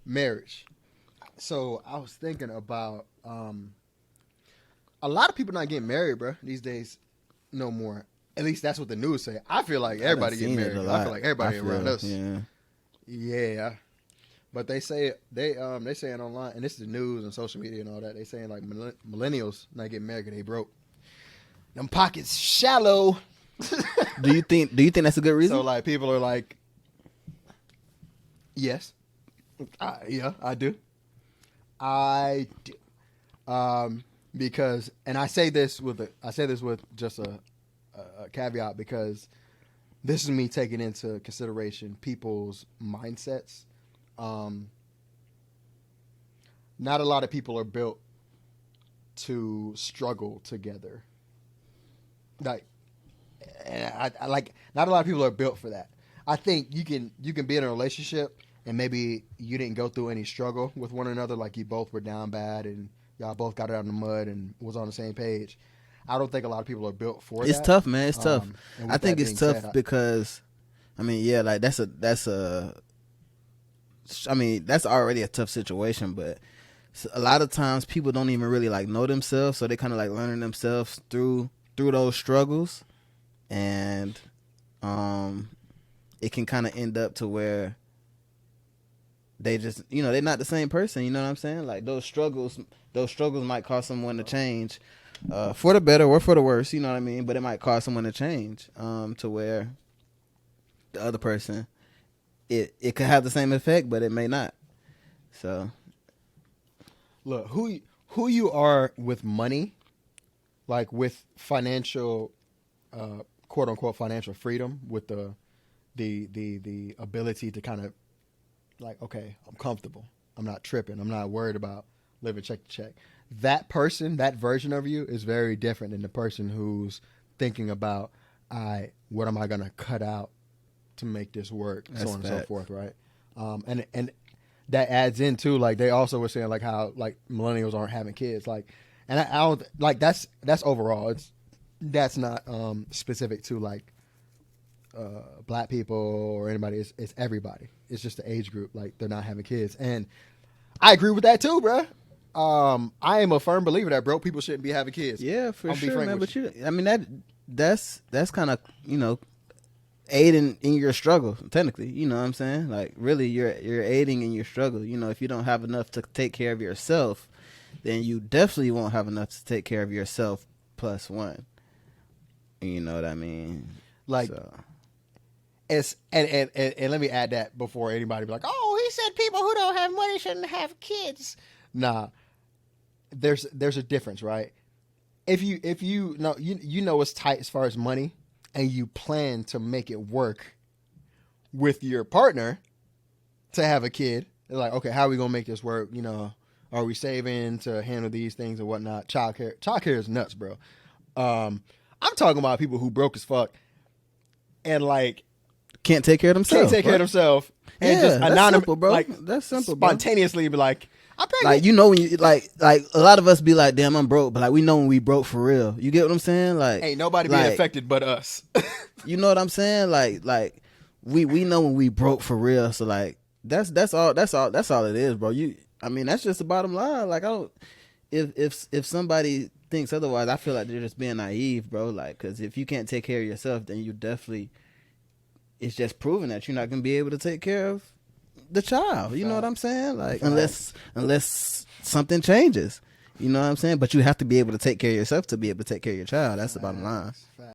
marriage. So I was thinking about a lot of people not getting married, bro, these days no more. At least that's what the news say. I feel like I done everybody getting seen it married. a I lot. feel like everybody around us. Yeah. Yeah. But they say they saying online, and this is the news and social media and all that. They saying like millennials not getting married 'cause they broke. Them pockets shallow. Do you think that's a good reason? So like people are like, yes, yeah, I do. I do. Because, and I say this with just a caveat, because this is me taking into consideration people's mindsets. Not a lot of people are built to struggle together. Like, I like, not a lot of people are built for that. I think you can be in a relationship and maybe you didn't go through any struggle with one another, like you both were down bad and y'all both got it out in the mud and was on the same page. I don't think a lot of people are built for it's that. tough, man. It's tough. I think it's tough said, because, I mean, yeah, like that's already a tough situation, but a lot of times people don't even really like know themselves, so they kind of like learning themselves through those struggles, and it can kind of end up to where they just, they're not the same person. You know what I'm saying? Like those struggles might cause someone to change for the better or for the worse. You know what I mean? But it might cause someone to change to where the other person, it could have the same effect, but it may not. So, look, who you are with money, like with financial, quote unquote financial freedom, with the ability to kind of like, okay, I'm comfortable, I'm not tripping, I'm not worried about living check to check. That person, that version of you, is very different than the person who's thinking about, what am I gonna cut out to make this work, so on and so forth, right? And that adds into, like, they also were saying like how like millennials aren't having kids, like, and I don't like that's overall. That's not specific to like black people or anybody. It's everybody. It's just the age group. Like, they're not having kids, and I agree with that too, bruh. I am a firm believer that broke people shouldn't be having kids. Yeah, for sure, man. But I mean, that's kind of, aiding in your struggle, technically. You know what I'm saying? Like, really, you're aiding in your struggle. If you don't have enough to take care of yourself, then you definitely won't have enough to take care of yourself plus one. You know what I mean? Like, so. It's and let me add that before anybody be like, oh, he said people who don't have money shouldn't have kids. Nah, there's a difference, right? If you know it's tight as far as money, and you plan to make it work with your partner to have a kid, they're like, okay, how are we gonna make this work? Are we saving to handle these things and whatnot? Childcare is nuts, bro. I'm talking about people who broke as fuck and like can't take care of themselves. And just that's simple, bro. Like, that's simple, bro. Spontaneously be like, I'm pregnant. Like, when you like a lot of us be like, damn, I'm broke, but like we know when we broke for real. You get what I'm saying? Like, ain't nobody being affected but us. You know what I'm saying? Like we know when we broke for real. So like that's all it is, bro. I mean, that's just the bottom line. Like, I don't, if somebody thinks otherwise, I feel like they're just being naive, bro. Like, because if you can't take care of yourself, then you definitely, it's just proving that you're not gonna be able to take care of the child. You know what I'm saying? Like, unless something changes. You know what I'm saying? But you have to be able to take care of yourself to be able to take care of your child. That's the bottom line.